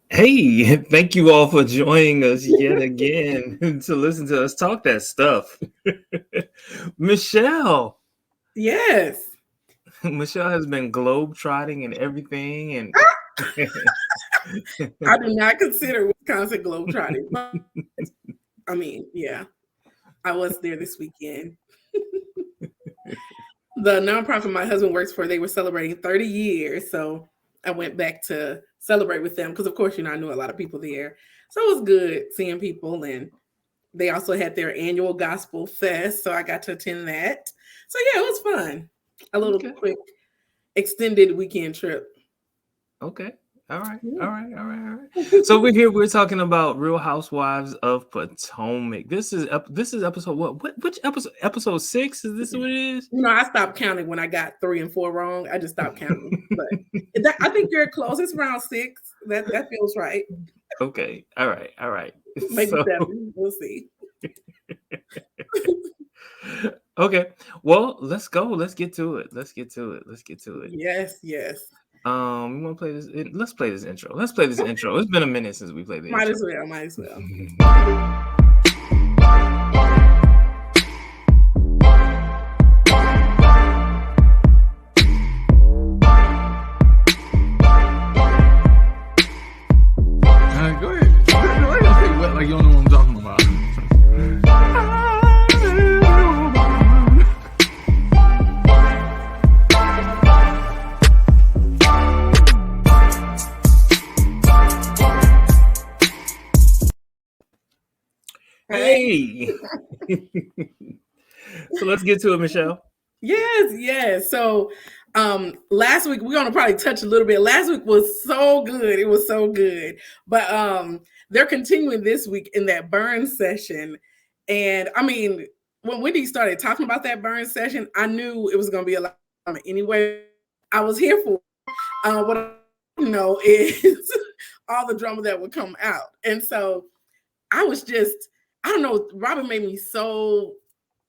Hey, thank you all for joining us yet again to listen to us talk that stuff. Michelle. Yes. Michelle has been globe-trotting and everything. And I do not consider Wisconsin globetrotting, but I mean, yeah, I was there this weekend. The nonprofit my husband works for, they were celebrating 30 years. So I went back to celebrate with them because, of course, I knew a lot of people there. So it was good seeing people. And they also had their annual gospel fest. So I got to attend that. So, yeah, it was fun. A little quick extended weekend trip. Okay. All right. So we're talking about Real Housewives of Potomac. This is episode what? Which episode? Episode 6? Is this what it is? I stopped counting when I got 3 and 4 wrong. I just stopped counting. But I think you're close. It's around 6. That feels right. Okay. All right. Maybe 7. We'll see. Okay. Well, let's go. Let's get to it. Yes. We want to play this. Let's play this intro. It's been a minute since we played the Might intro. as well. Go ahead. Like you don't know what I'm talking about. Hey. So let's get to it, Michelle. Yes. So last week, we're going to probably touch a little bit. Last week was so good. It was so good. But they're continuing this week in that burn session. And I mean, when Wendy started talking about that burn session, I knew it was going to be a lot anyway. I was here for what I know is all the drama that would come out. And so I was just, I don't know, Robin made me so,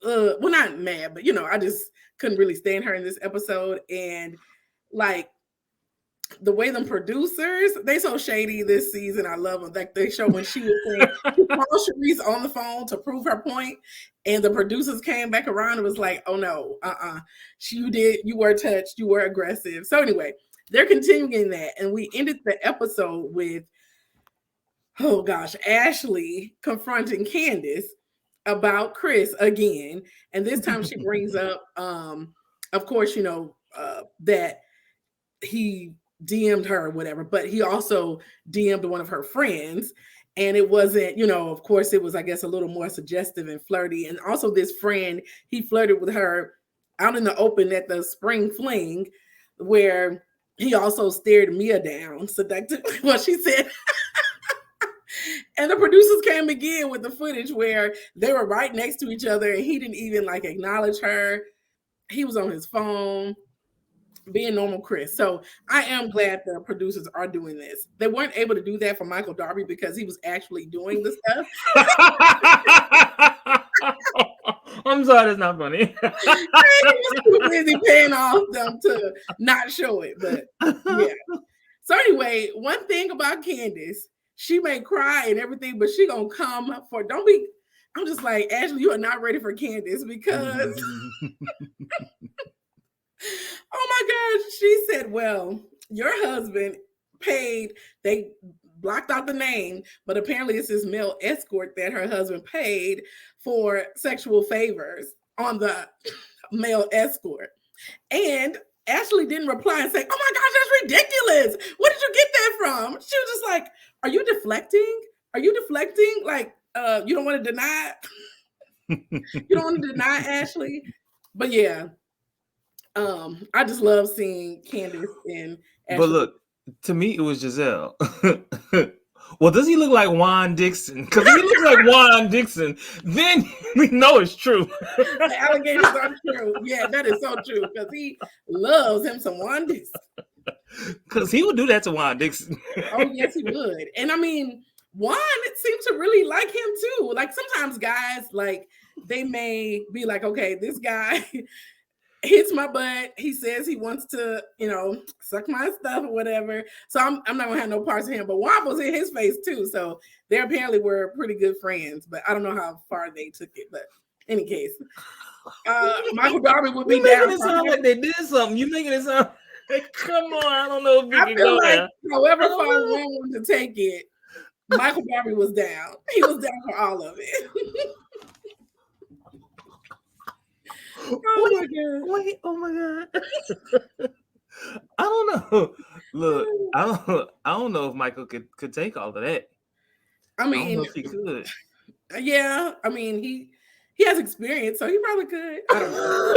well, not mad, but I just couldn't really stand her in this episode. And like the way them producers, they so shady this season. I love them. Like they show when she was saying, she called Sharice on the phone to prove her point, and the producers came back around and was like, oh no, you were touched, you were aggressive. So anyway, they're continuing that. And we ended the episode with, oh gosh, Ashley confronting Candace about Chris again. And this time she brings up, of course, that he DM'd her or whatever, but he also DM'd one of her friends. And it wasn't, of course, it was, I guess, a little more suggestive and flirty. And also this friend, he flirted with her out in the open at the spring fling, where he also stared Mia down seductively. Well, she said, and the producers came again with the footage where they were right next to each other and he didn't even acknowledge her. He was on his phone, being normal Chris. So I am glad the producers are doing this. They weren't able to do that for Michael Darby because he was actually doing the stuff. I'm sorry, that's not funny. He was too busy paying off them to not show it. But yeah. So anyway, one thing about Candace, she may cry and everything, but she gonna come for, I'm just like, Ashley, you are not ready for Candace because oh my gosh, she said, well, your husband paid, they blocked out the name, but apparently it's this male escort that her husband paid for sexual favors on the male escort. And Ashley didn't reply and say, oh my gosh, that's ridiculous. Where did you get that from? She was just like, are you deflecting? Like, you don't want to deny it? You don't want to deny Ashley? But yeah, I just love seeing Candace and Ashley. But look, to me, it was Giselle. Well, does he look like Juan Dixon? Because if he looks like Juan Dixon, then we know it's true. The allegations are true. Yeah, that is so true. Because he loves him some Juan Dixon. Because he would do that to Juan Dixon. Oh, yes, he would. And I mean, Juan, it seems to really like him too. Like sometimes guys, they may be like, okay, this guy, hits my butt. He says he wants to, suck my stuff or whatever. So I'm not gonna have no parts of him. But Womp was in his face too. So they apparently were pretty good friends. But I don't know how far they took it. But in any case, Michael Darby would be making down. it sound like they did something. You making it sound like, come on, I don't know if you I can feel go like there. however far one wanted to take it, Michael Darby was down. He was down for all of it. Oh my god! Wait! Oh my god! I don't know. Look, I don't know if Michael could take all of that. I I don't mean, know if he could. yeah. I mean, he has experience, so he probably could. I don't know.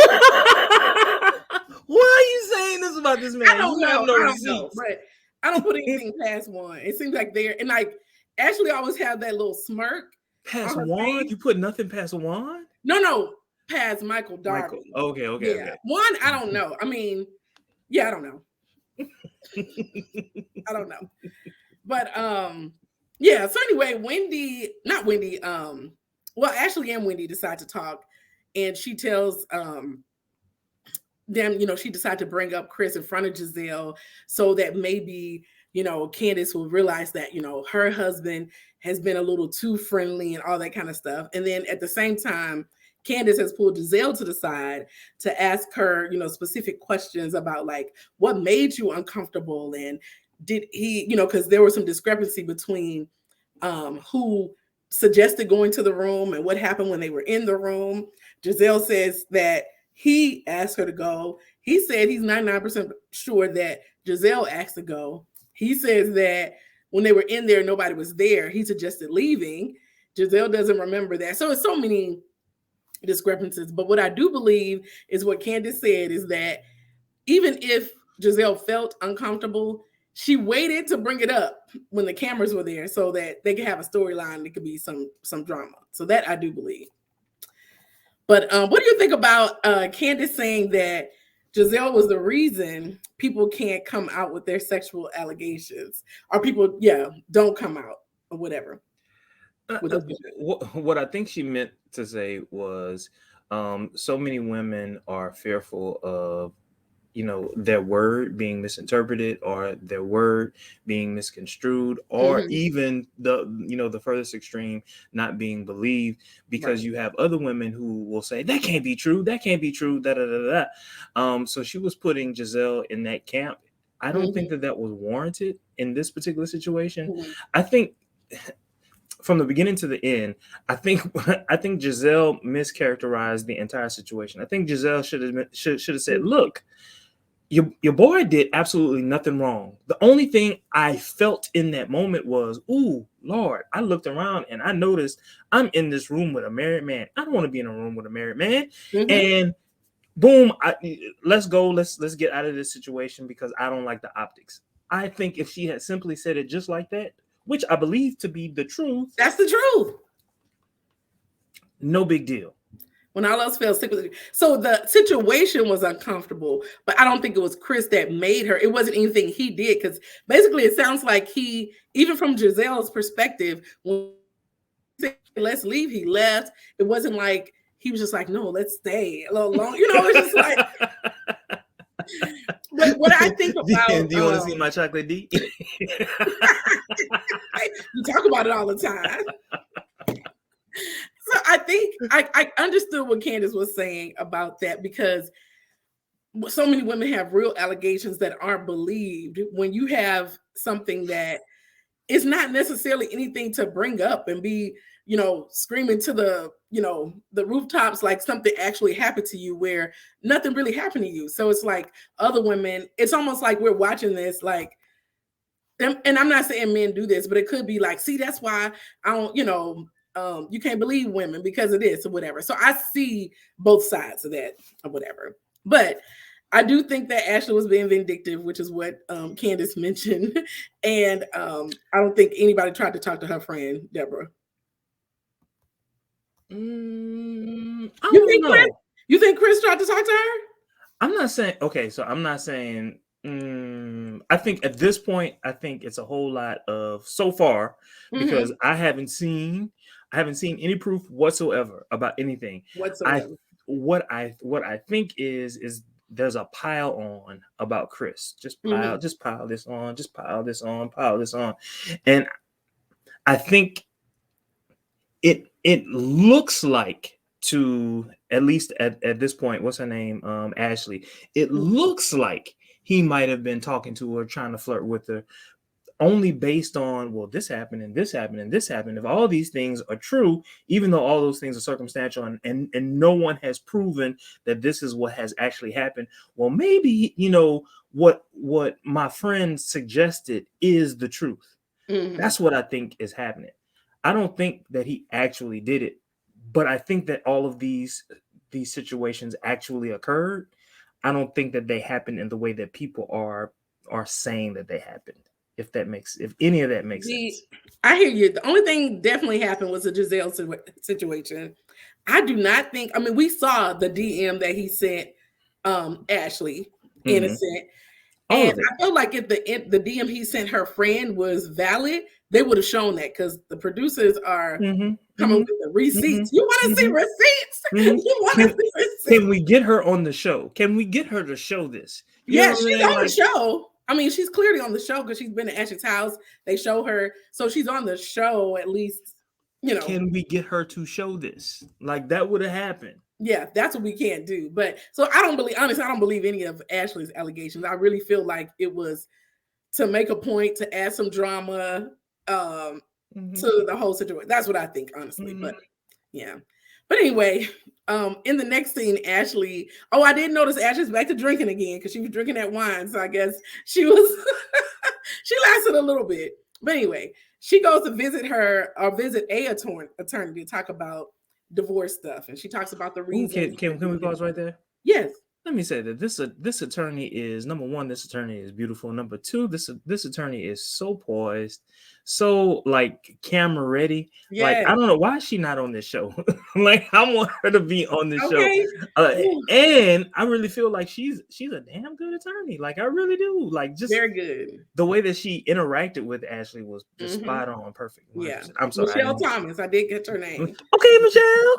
Why are you saying this about this man? I don't You have know. no I don't receipts. know, but I don't put anything past one. It seems like they're and like Ashley always have that little smirk. Past on her Juan? face. You put nothing past Juan? No, past Michael Darby. Michael. Okay. Yeah. One, I don't know. I mean, yeah, I don't know. I don't know. But yeah, so anyway, Ashley and Wendy decide to talk, and she tells them, she decided to bring up Chris in front of Giselle so that maybe, Candace will realize that, her husband has been a little too friendly and all that kind of stuff. And then at the same time, Candace has pulled Giselle to the side to ask her, specific questions about like what made you uncomfortable, and did he, because there was some discrepancy between who suggested going to the room and what happened when they were in the room. Giselle says that he asked her to go. He said he's 99% sure that Giselle asked to go. He says that when they were in there, nobody was there. He suggested leaving. Giselle doesn't remember that. So it's so many discrepancies. But what I do believe is what Candace said is that even if Giselle felt uncomfortable, she waited to bring it up when the cameras were there so that they could have a storyline. It could be some drama. So that I do believe. But what do you think about Candace saying that Giselle was the reason people can't come out with their sexual allegations, or people, don't come out or whatever? What I think she meant to say was so many women are fearful of their word being misinterpreted, or their word being misconstrued, or even the furthest extreme, not being believed, because you have other women who will say that can't be true, da da da da. So she was putting Giselle in that camp. I don't think that was warranted in this particular situation. I think from the beginning to the end, I think Giselle mischaracterized the entire situation. I think Giselle should have said, look, your boy did absolutely nothing wrong. The only thing I felt in that moment was, ooh, Lord, I looked around and I noticed I'm in this room with a married man. I don't want to be in a room with a married man. And boom, let's go. Let's get out of this situation because I don't like the optics. I think if she had simply said it just like that, which I believe to be the truth. That's the truth. No big deal. When all else fails, stick with it. So the situation was uncomfortable, but I don't think it was Chris that made her. It wasn't anything he did, because basically it sounds like he, even from Giselle's perspective, when he said, let's leave, he left. It wasn't like he was just like, no, let's stay a little long. It's just like. But what I think about, do you want to see my chocolate D? You talk about it all the time. So I think I understood what Candace was saying about that, because so many women have real allegations that aren't believed when you have something that is not necessarily anything to bring up and be, screaming to the rooftops like something actually happened to you, where nothing really happened to you. So it's like other women, it's almost like we're watching this like, and I'm not saying men do this, but it could be like, see, that's why I don't, you can't believe women because of this or whatever. So I see both sides of that or whatever. But I do think that Ashley was being vindictive, which is what Candace mentioned. And I don't think anybody tried to talk to her friend, Deborah. You think Chris tried to talk to her? I'm not saying, okay, so I'm not saying, I think at this point, I think it's a whole lot of so far, because I haven't seen any proof whatsoever about anything. what I think is there's a pile on about Chris. Just pile this on, just pile this on, pile this on. And I think it looks like, to at least at this point, what's her name? Ashley. It looks like he might have been talking to her, trying to flirt with her, only based on, well, this happened and this happened and this happened. If all these things are true, even though all those things are circumstantial and no one has proven that this is what has actually happened, well, maybe, what my friend suggested is the truth. That's what I think is happening. I don't think that he actually did it, but I think that all of these situations actually occurred. I don't think that they happened in the way that people are saying that they happened. If any of that makes sense. I hear you. The only thing definitely happened was the Giselle situation. I do not think, I mean, we saw the DM that he sent Ashley, innocent. And I feel like if the DM he sent her friend was valid, they would have shown that, because the producers are coming with the receipts. You want to see receipts? You want to see receipts? Can we get her on the show? Can we get her to show this? Yeah, she's on the show. I mean, she's clearly on the show because she's been at Ashley's house. They show her. So she's on the show, at least, Can we get her to show this? Like, that would have happened. Yeah, that's what we can't do. But so I don't believe any of Ashley's allegations. I really feel like it was to make a point, to add some drama to the whole situation. That's what I think, honestly. But yeah. But anyway, in the next scene, Ashley, I did notice Ashley's back to drinking again, because she was drinking that wine. So I guess she lasted a little bit. But anyway, she goes to visit a attorney to talk about divorce stuff, and she talks about the reasons. Can we pause right there? Yes. Let me say that this attorney is, number one, this attorney is beautiful. Number two, this attorney is so poised, so like camera ready. Yes. Like, I don't know why is she not on this show. Like, I want her to be on this show. And I really feel like she's a damn good attorney. Like, I really do. Like, just very good. The way that she interacted with Ashley was just spot on, perfect. 100%. Yeah, I'm sorry, Michelle Thomas. I did get her name. Okay, Michelle.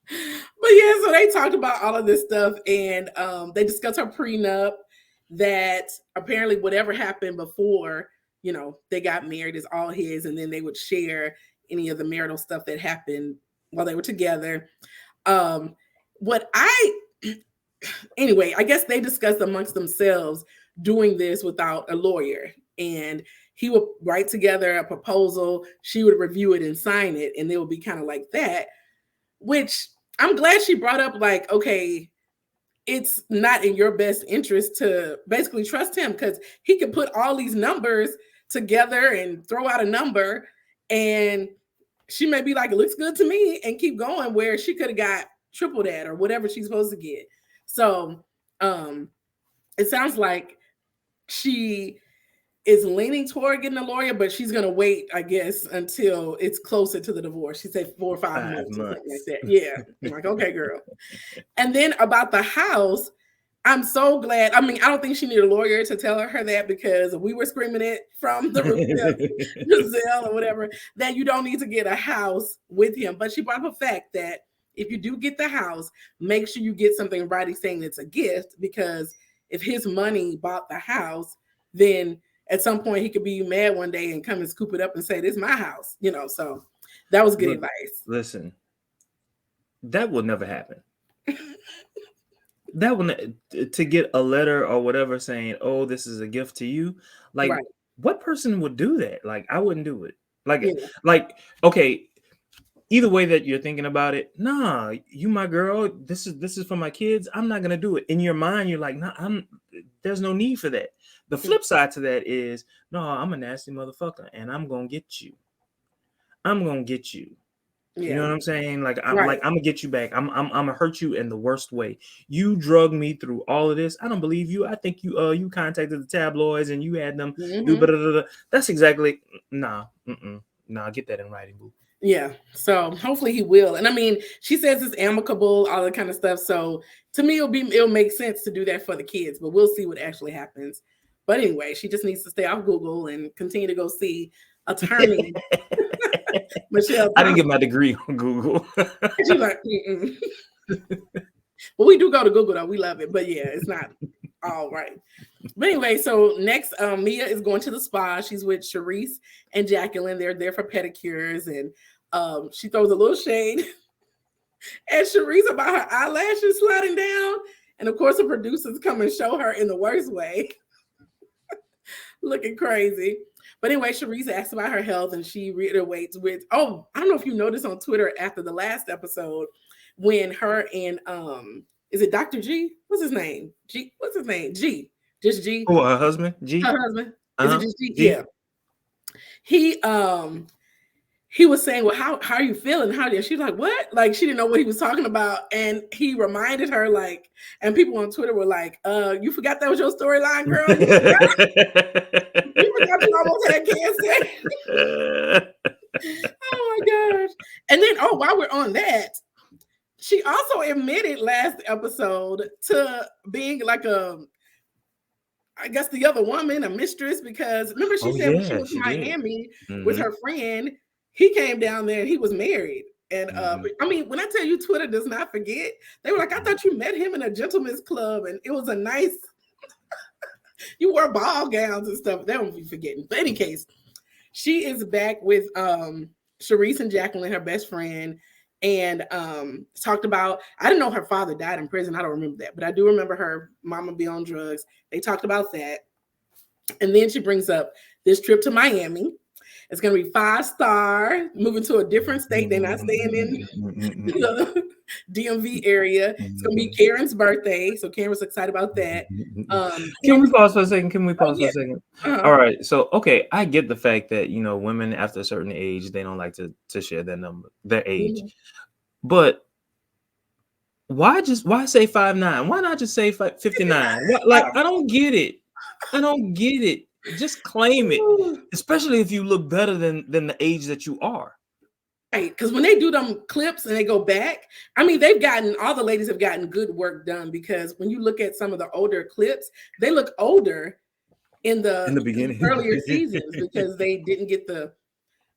But yeah, so they talked about all of this stuff, and they discussed her prenup, that apparently whatever happened before, they got married is all his, and then they would share any of the marital stuff that happened while they were together. Anyway, I guess they discussed amongst themselves doing this without a lawyer, and he would write together a proposal, she would review it and sign it, and they would be kind of like that, which I'm glad she brought up, like, okay, it's not in your best interest to basically trust him, because he could put all these numbers together and throw out a number, and she may be like, it looks good to me, and keep going, where she could have got triple that or whatever she's supposed to get. So it sounds like she is leaning toward getting a lawyer, but she's going to wait, I guess, until it's closer to the divorce. She said 4 or 5 months. Or something like that. Yeah. I'm like, okay, girl. And then about the house, I'm so glad. I mean, I don't think she needed a lawyer to tell her that, because we were screaming it from the Giselle or whatever, that you don't need to get a house with him. But she brought up the fact that if you do get the house, make sure you get something in writing saying it's a gift, because if his money bought the house, then at some point he could be mad one day and come and scoop it up and say, this is my house, so that was good advice. Listen, that will never happen. That one, to get a letter or whatever saying, oh, this is a gift to you. Like, what person would do that? Like, I wouldn't do it. Like, okay, either way that you're thinking about it, nah, you my girl, this is for my kids. I'm not gonna do it. In your mind, you're like, nah, there's no need for that. The flip side to that is, no, I'm a nasty motherfucker, and I'm gonna get you. I'm gonna get you. Yeah. You know what I'm saying? Like, I'm gonna get you back. I'm gonna hurt you in the worst way. You drug me through all of this. I don't believe you. I think you contacted the tabloids and you had them do blah, blah, blah, blah. That's exactly nah. Get that in writing, boo. Yeah. So hopefully he will. And I mean, she says it's amicable, all that kind of stuff. So to me, it'll make sense to do that for the kids, but we'll see what actually happens. But anyway, she just needs to stay off Google and continue to go see attorney. Michelle I didn't Thompson. get my degree on Google. She's like, mm-mm. Well, we do go to Google though. We love it, but yeah, it's not all right. But anyway, so next, Mia is going to the spa. She's with Sharice and Jacqueline. They're there for pedicures, and she throws a little shade at Sharice about her eyelashes sliding down. And of course, the producers come and show her in the worst way, looking crazy. But anyway, Sharice asks about her health, and she reiterates with, oh, I don't know if you noticed on Twitter after the last episode when her and is it Dr. G? What's his name? G. What's his name? G. Just G. Oh, her husband, G. Her husband. Uh-huh. Is it just G? G. Yeah. He was saying, well, how are you feeling? She's like, what? Like, she didn't know what he was talking about. And he reminded her, like, and people on Twitter were like, you forgot that was your storyline, girl? You forgot you almost had cancer. Oh my gosh. And then, while we're on that, she also admitted last episode to being like I guess the other woman, a mistress, because remember she said when she was in Miami with her friend, he came down there and he was married. And I mean, when I tell you Twitter does not forget, they were like, I thought you met him in a gentleman's club and it was a nice, you wore ball gowns and stuff. They won't be forgetting. But in any case, she is back with Sharice and Jacqueline, her best friend, and talked about, I didn't know her father died in prison. I don't remember that, but I do remember her mama be on drugs. They talked about that. And then she brings up this trip to Miami. It's going to be 5-star, moving to a different state. They're not staying in the DMV area. It's going to be Karen's birthday. So Karen was excited about that. Can we pause for a second? All right. So, okay, I get the fact that, women after a certain age, they don't like to share their age. Mm-hmm. But why say 5'9"? Why not just say 59? I don't get it. Just claim it, especially if you look better than the age that you are. Right, because when they do them clips and they go back, I mean, all the ladies have gotten good work done, because when you look at some of the older clips, they look older in the beginning, earlier seasons, because they didn't get the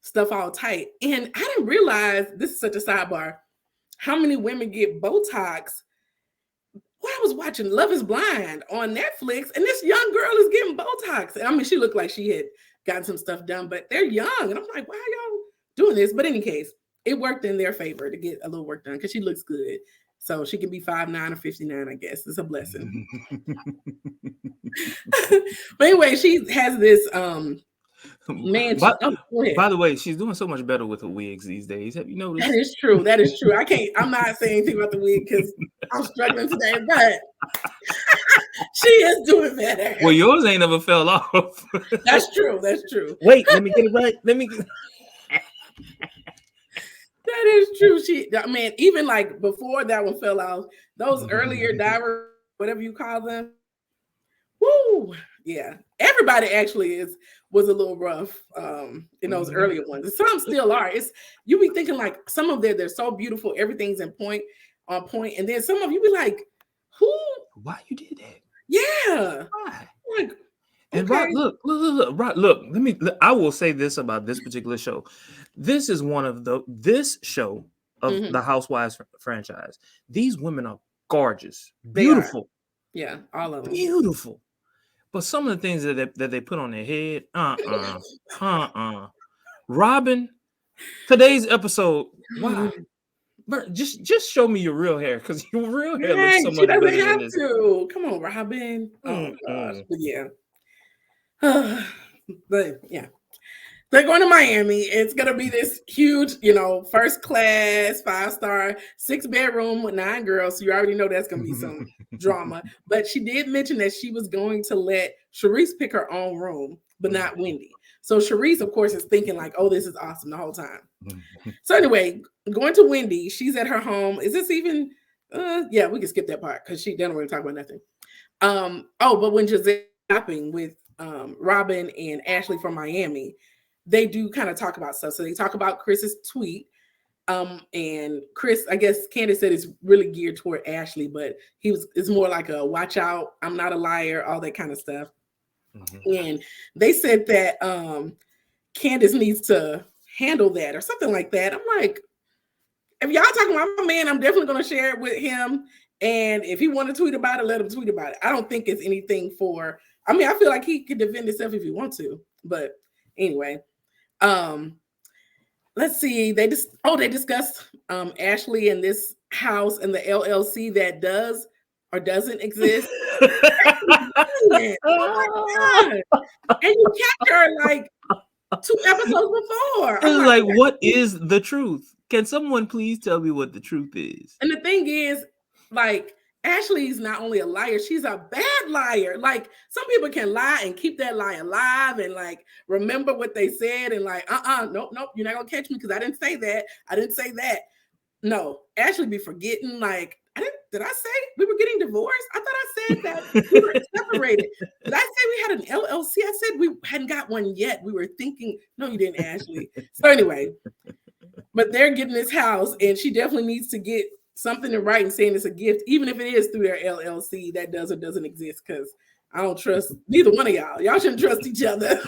stuff all tight. And I didn't realize, this is such a sidebar, how many women get Botox. Well, I was watching Love is Blind on Netflix, and this young girl is getting Botox. And I mean, she looked like she had gotten some stuff done, but they're young. And I'm like, why are y'all doing this? But in any case, it worked in their favor to get a little work done, because she looks good. So she can be 5'9" or 59, I guess. It's a blessing. But anyway, she has this mansion. By the way, she's doing so much better with her wigs these days. Have you noticed? That is true. I'm not saying anything about the wig because I'm struggling today, but she is doing better. Well, yours ain't ever fell off. That's true. Wait, let me get it right. That is true. Even like before that one fell off, those earlier diver, whatever you call them. Woo! Yeah. Everybody actually was a little rough in those earlier ones. Some still are. You be thinking like some of them, they're so beautiful, everything's on point. And then some of you be like, why you did that? Yeah. Why? Like, and okay. Look. I will say this about this particular show. This is this show of the Housewives franchise. These women are gorgeous, beautiful. Yeah, all of them. Beautiful. But some of the things that they put on their head, Robin, today's episode, why? But just show me your real hair, because your real hair looks so much better than this. Come on, Robin. Oh gosh, but yeah. But yeah. They're going to Miami. It's going to be this huge, first class, 5-star, 6-bedroom with 9 girls. So you already know that's going to be some drama. But she did mention that she was going to let Sharice pick her own room, but not Wendy. So Sharice, of course, is thinking like, oh, this is awesome the whole time. So anyway, going to Wendy, she's at her home. Is this even, yeah, we can skip that part because she doesn't really talk about nothing. But when Giselle shopping with Robin and Ashley from Miami, they do kind of talk about stuff. So they talk about Chris's tweet. And Chris, I guess Candace said, is really geared toward Ashley, but it's more like a watch out, I'm not a liar, all that kind of stuff. And they said that Candace needs to handle that or something like that. I'm like, if y'all talking about my man, I'm definitely going to share it with him. And if he want to tweet about it, let him tweet about it. I don't think it's anything for, I mean, I feel like he could defend himself if he wants to. But anyway, let's see. They discussed Ashley and this house and the LLC that does or doesn't exist. Oh my God. And you kept her like 2 episodes before. It's like, what is the truth? Can someone please tell me what the truth is? And the thing is, like, Ashley's not only a liar, she's a bad liar. Like, some people can lie and keep that lie alive and like remember what they said and like, nope, you're not gonna catch me because I didn't say that. I didn't say that. No, Ashley be forgetting, like, did I say we were getting divorced? I thought I said that we were separated. Did I say we had an LLC? I said we hadn't got one yet. We were thinking, no, you didn't, Ashley. So anyway, but they're getting this house, and she definitely needs to get something in writing saying it's a gift, even if it is through their LLC that does or doesn't exist, because I don't trust neither one of y'all. Y'all shouldn't trust each other.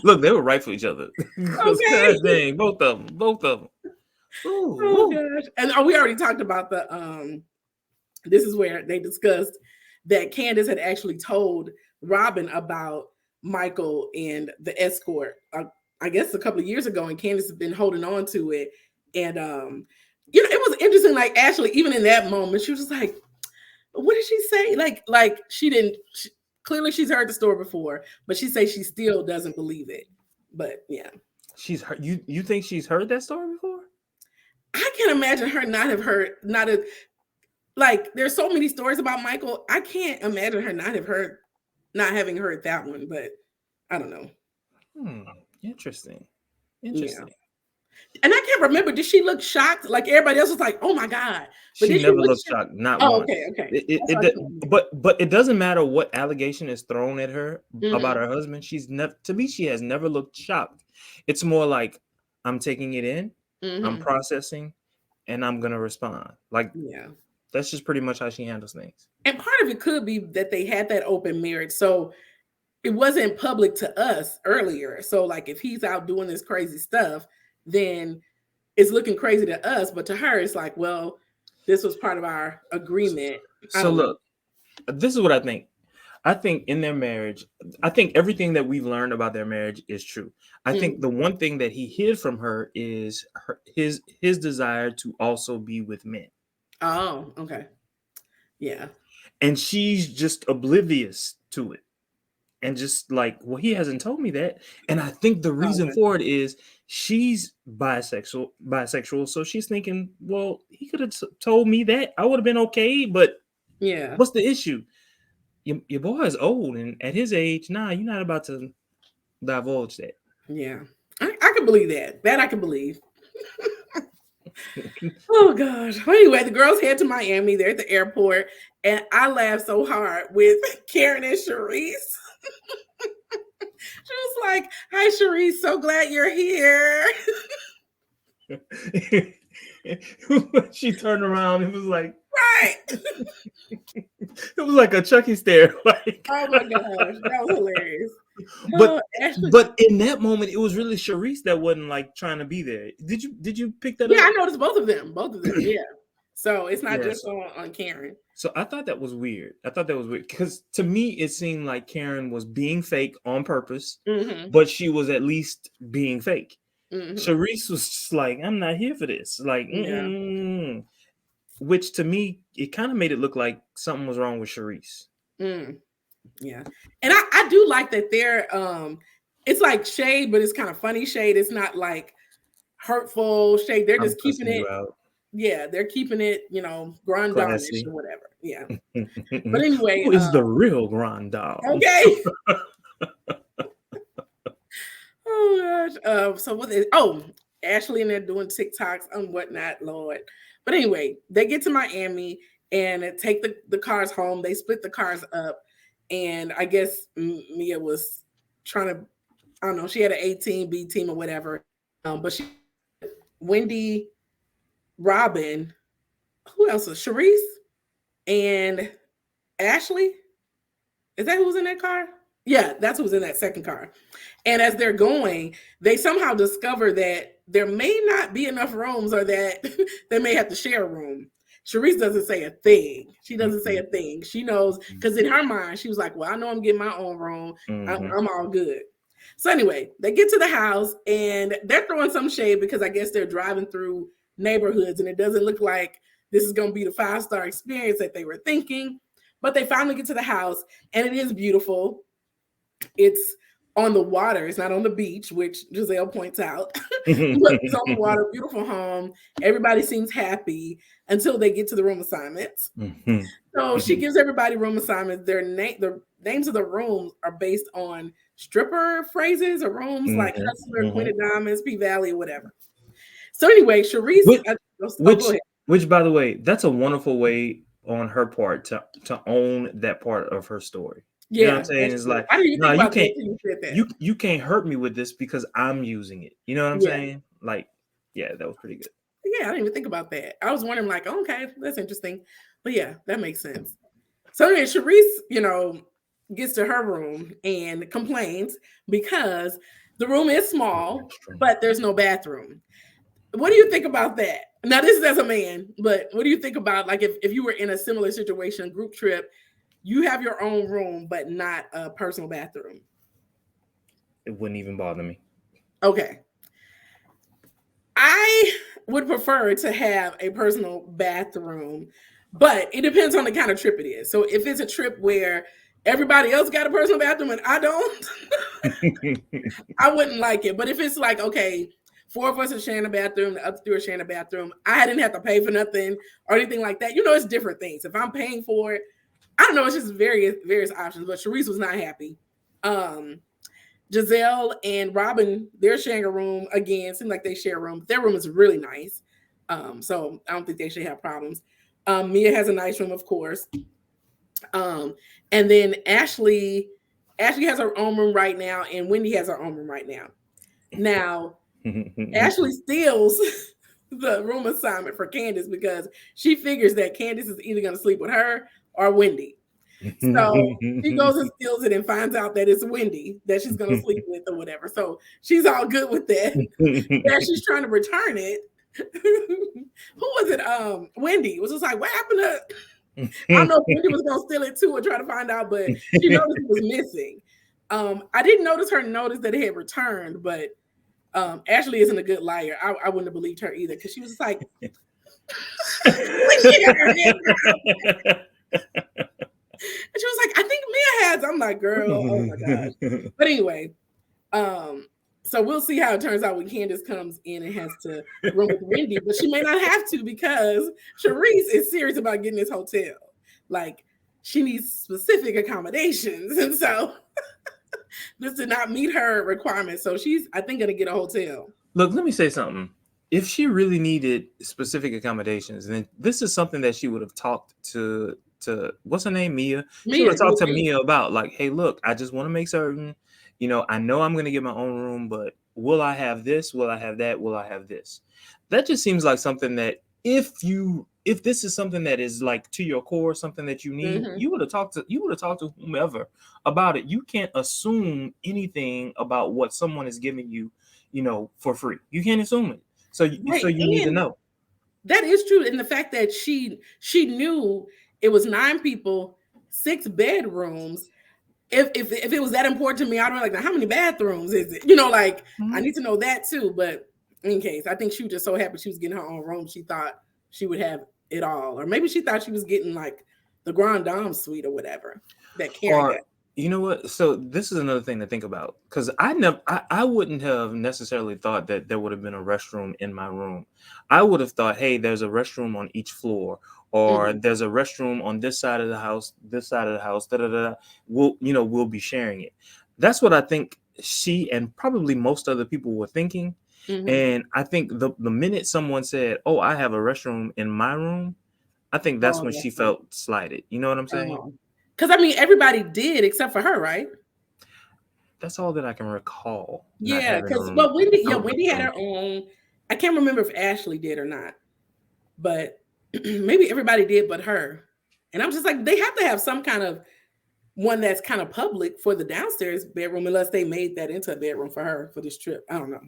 Look, they were right for each other. Okay. Dang, both of them. Ooh, oh gosh. And we already talked about the this is where they discussed that Candace had actually told Robin about Michael and the escort, I guess a couple of years ago, and Candace has been holding on to it. And it was interesting, like Ashley, even in that moment, she was just like, what did she say? Like clearly she's heard the story before, but she says she still doesn't believe it. But yeah. She's heard, you think she's heard that story before? I can't imagine her like there's so many stories about Michael. I can't imagine her not having heard that one, but I don't know. Interesting. Yeah. And I can't remember. Did she look shocked? Like everybody else was like, "Oh my God!" But she never looked shocked. Not once. Okay. But it doesn't matter what allegation is thrown at her about her husband. She's never. To me, she has never looked shocked. It's more like, I'm taking it in, I'm processing, and I'm gonna respond. Like, that's just pretty much how she handles things. And part of it could be that they had that open marriage, so it wasn't public to us earlier. So, like, if he's out doing this crazy stuff, then it's looking crazy to us, but to her, it's like, well, this was part of our agreement. So look, this is what I think. I think in their marriage, I think everything that we've learned about their marriage is true. I think the one thing that he hid from her is his desire to also be with men. Oh, okay. Yeah. And she's just oblivious to it. And just like, well, he hasn't told me that. And I think the reason for it is she's bisexual. So she's thinking, well, he could have told me that. I would have been okay. But yeah, what's the issue? Your boy is old, and at his age, you're not about to divulge that. Yeah, I can believe that. That I can believe. Oh gosh. Well, anyway, the girls head to Miami. They're at the airport, and I laughed so hard with Karen and Sharice. She was like, "Hi, Sharice. So glad you're here." She turned around. It was like, right. It was like a Chucky stare. Like, oh my gosh, that was hilarious. But in that moment, it was really Sharice that wasn't like trying to be there. Did you pick that up? Yeah, I noticed both of them. Yeah. So it's not just on Karen. So I thought that was weird. Because to me, it seemed like Karen was being fake on purpose, but she was at least being fake. Sharice was just like, I'm not here for this. Like, which to me, it kind of made it look like something was wrong with Sharice. Yeah. And I do like that they're it's like shade, but it's kind of funny shade. It's not like hurtful shade. They're just keeping it out. Yeah, they're keeping it, grand dame-ish or whatever. Yeah. But anyway, who is the real grand dame? Okay. Oh gosh. So Ashley and they're doing TikToks and whatnot, Lord. But anyway, they get to Miami and take the cars home. They split the cars up, and I guess Mia was trying to, I don't know, she had an A team, B team, or whatever. But Wendy, Robin, who else was Sharice and Ashley? Is that who was in that car? Yeah, that's who's in that second car. And as they're going, they somehow discover that there may not be enough rooms or that they may have to share a room. Sharice doesn't say a thing. She doesn't say a thing. She knows because in her mind, she was like, well, I know I'm getting my own room. I'm all good. So anyway, they get to the house and they're throwing some shade because I guess they're driving through neighborhoods and it doesn't look like this is going to be the 5-star experience that they were thinking. But they finally get to the house and it is beautiful. It's on the water. It's not on the beach, which Giselle points out. But it's on the water, beautiful home. Everybody seems happy until they get to the room assignments. So she gives everybody room assignments. The names of the rooms are based on stripper phrases or rooms like Hustler, Queen of Diamonds, P Valley, whatever. So anyway, Sharice, which by the way, that's a wonderful way on her part to own that part of her story. Yeah, you know what I'm saying? It's like, I didn't even no, think you about can't. You can't hurt me with this because I'm using it. You know what I'm saying? Like, yeah, that was pretty good. Yeah, I didn't even think about that. I was wondering, like, okay, that's interesting. But yeah, that makes sense. So anyway, Sharice, gets to her room and complains because the room is small, but there's no bathroom. What do you think about that? Now, this is as a man, but what do you think about, like, if you were in a similar situation, group trip, you have your own room, but not a personal bathroom? It wouldn't even bother me. Okay. I would prefer to have a personal bathroom, but it depends on the kind of trip it is. So if it's a trip where everybody else got a personal bathroom and I don't, I wouldn't like it. But if it's like, okay, 4 of us are sharing a bathroom, the other 2 are sharing a bathroom, I didn't have to pay for nothing or anything like that. It's different things. If I'm paying for it, I don't know. It's just various options. But Sharice was not happy. Giselle and Robin, they're sharing a room again. Seems like they share a room. Their room is really nice. So I don't think they should have problems. Mia has a nice room, of course. And then Ashley has her own room right now, and Wendy has her own room right now. Now, Ashley steals the room assignment for Candace because she figures that Candace is either going to sleep with her or Wendy. So she goes and steals it and finds out that it's Wendy that she's going to sleep with or whatever. So she's all good with that. As she's trying to return it, who was it? Wendy was just like, what happened to... I don't know if Wendy was going to steal it too or try to find out, but she noticed it was missing. I didn't notice that it had returned, but Ashley isn't a good liar. I wouldn't have believed her either because she was just like... And she was like, I think Mia has. I'm like, girl, oh my gosh. But anyway, so we'll see how it turns out when Candace comes in and has to room with Wendy, but she may not have to because Sharice is serious about getting this hotel. Like, she needs specific accommodations. And so this did not meet her requirements. So she's, I think, going to get a hotel. Look, let me say something. If she really needed specific accommodations, then this is something that she would have talked to what's her name, Mia. She would have talked to Mia about, like, hey, look, I just want to make certain, I know I'm going to get my own room, but will I have this? Will I have that? Will I have this? That just seems like something that if this is something that is like to your core, something that you need, you would have talked to whomever about it. You can't assume anything about what someone is giving you, for free. You can't assume it. So you need to know. That is true. And the fact that she knew it was 9 people, 6 bedrooms. If it was that important to me, I'd be like, now how many bathrooms is it? I need to know that too. But in case, I think she was just so happy she was getting her own room. She thought she would have it all. Or maybe she thought she was getting like the Grand Dame suite or whatever that Karen got. You know what? So this is another thing to think about, because I wouldn't have necessarily thought that there would have been a restroom in my room. I would have thought, hey, there's a restroom on each floor, or there's a restroom on this side of the house, We'll be sharing it. That's what I think she and probably most other people were thinking. And I think the minute someone said, oh, I have a restroom in my room, I think that's when she felt slighted. You know what I'm saying? Because everybody did except for her, right? That's all that I can recall. Yeah, because Wendy had her own. I can't remember if Ashley did or not, but maybe everybody did but her. And I'm just like, they have to have some kind of one that's kind of public for the downstairs bedroom, unless they made that into a bedroom for her for this trip. I don't know.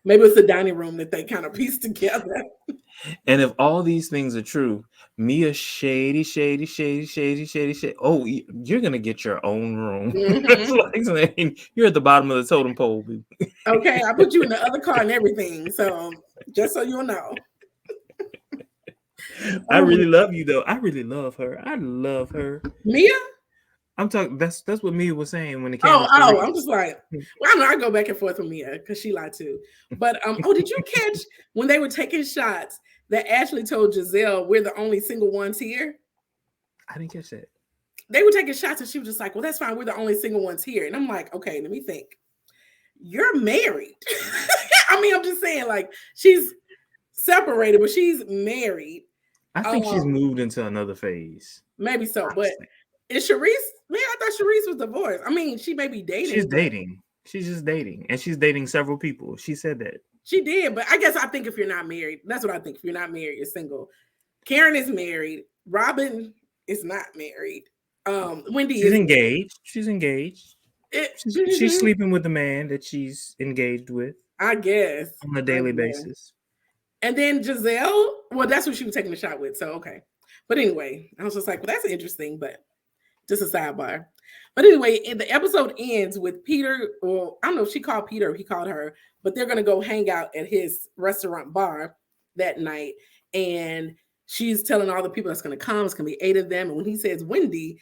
Maybe it's the dining room that they kind of pieced together. And if all these things are true, Mia shady. Oh, you're gonna get your own room. That's like saying you're at the bottom of the totem pole. Okay, I put you in the other car and everything. So just so you'll know. I really love you though. I really love her. I love her. Mia? I'm talking. That's what Mia was saying when it came. Oh, I'm just like, well, I know I go back and forth with Mia because she lied too. But did you catch when they were taking shots that Ashley told Giselle we're the only single ones here? I didn't catch that. They were taking shots and she was just like, well, that's fine. We're the only single ones here. And I'm like, okay, let me think. You're married. I mean, I'm just saying, like, she's separated, but she's married. I think she's moved into another phase. Maybe so, honestly. But is Sharice? Man, I thought Sharice was divorced. I mean, she may be dating. She's dating. She's just dating, and she's dating several people. She said that. She did, but I think if you're not married, that's what I think. If you're not married, you're single. Karen is married. Robin is not married. Wendy is engaged. She's engaged. She's sleeping with the man that she's engaged with. I guess on a daily basis. And then Giselle, well, that's who she was taking the shot with. So okay, but anyway, I was just like, well, that's interesting, but just a sidebar. But anyway, the episode ends with Peter. Well, I don't know if she called Peter or he called her, but they're gonna go hang out at his restaurant bar that night, and she's telling all the people that's gonna come. It's gonna be 8 of them, and when he says Wendy.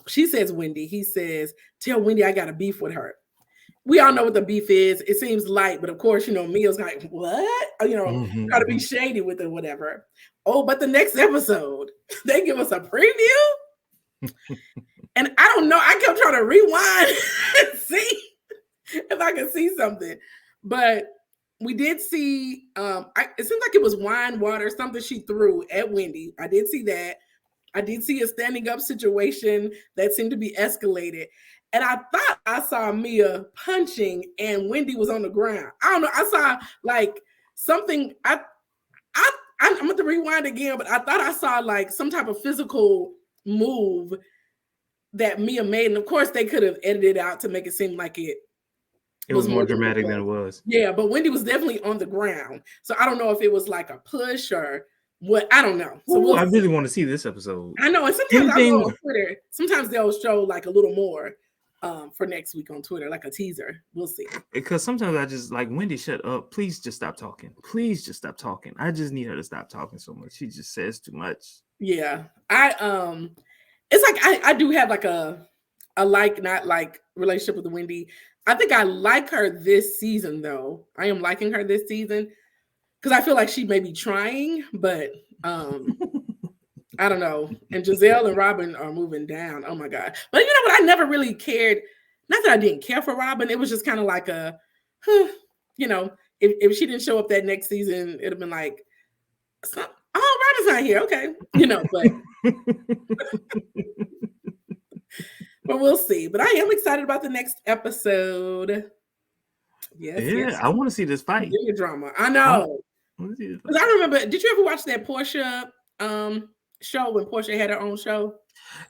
She says Wendy. He says, tell Wendy I got a beef with her. We all know what the beef is. It seems light, but of course, Mia's like, what? Try to be shady with it, whatever. Oh, but the next episode, they give us a preview. And I don't know. I kept trying to rewind and see if I could see something. But we did see, it seemed like it was wine, water, something she threw at Wendy. I did see that. I did see a standing up situation that seemed to be escalated. And I thought I saw Mia punching and Wendy was on the ground. I don't know. I saw like something. I'm going to rewind again, but I thought I saw like some type of physical move that Mia made. And of course, they could have edited it out to make it seem like it was more dramatic than it was. Yeah, but Wendy was definitely on the ground. So I don't know if it was like a push or what, I don't know. So I really want to see this episode. I know, and sometimes I go on Twitter. Sometimes they'll show like a little more for next week on Twitter, like a teaser. We'll see. Because sometimes I just like Wendy, shut up. Please just stop talking. Please just stop talking. I just need her to stop talking so much. She just says too much. Yeah, it's like I do have like a like not like relationship with Wendy. I think I like her this season though. I am liking her this season. Because I feel like she may be trying, but I don't know. And Giselle and Robin are moving down. Oh my God. But you know what? I never really cared. Not that I didn't care for Robin. It was just kind of like if she didn't show up that next season, it'd have been like, Robin's not here. Okay. But we'll see. But I am excited about the next episode. Yes. I want to see this fight. Drama. I know. Because I remember, did you ever watch that Portia show when Portia had her own show?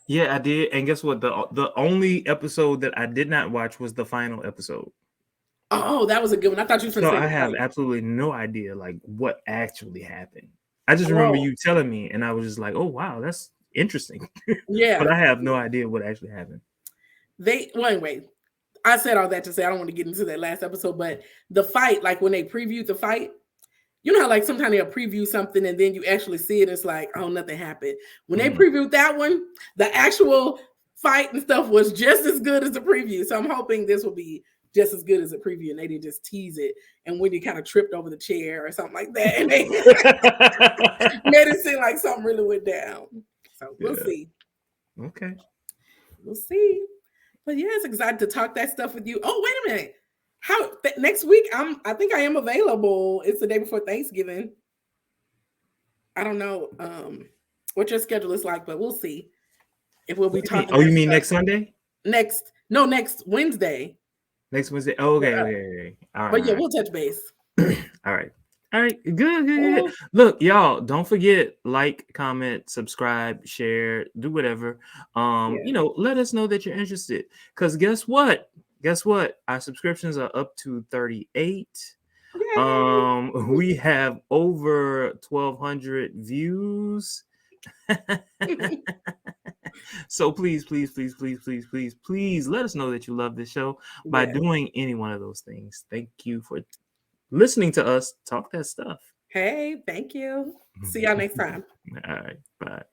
Yeah, I did. And guess what? The only episode that I did not watch was the final episode. Oh, that was a good one. I thought you were going to say I have absolutely no idea like what actually happened. I just remember you telling me, and I was just like, oh wow, that's interesting. Yeah. But I have no idea what actually happened. Anyway, I said all that to say I don't want to get into that last episode, but the fight, like when they previewed the fight, you know how like sometimes they'll preview something and then you actually see it, it's like, oh, nothing happened. When they previewed that one, the actual fight and stuff was just as good as the preview. So I'm hoping this will be just as good as a preview and they didn't just tease it and Wendy kind of tripped over the chair or something like that and they made it seem like something really went down. So we'll see. Okay. We'll see. But yeah, it's excited to talk that stuff with you. Oh, wait a minute. Next week? I think I am available. It's the day before Thanksgiving. I don't know what your schedule is like, but we'll see if we'll be talking. Oh, you mean next Sunday? Next Wednesday. Next Wednesday. Oh, okay. All right. But yeah, we'll touch base. All right. All right, good. Look, y'all, don't forget, like, comment, subscribe, share, do whatever. Yeah. Let us know that you're interested. Because guess what? Guess what? Our subscriptions are up to 38. Yay. We have over 1,200 views. So please let us know that you love this show by Yes. doing any one of those things. Thank you for listening to us talk that stuff. Hey, thank you. See y'all next time. All right, bye.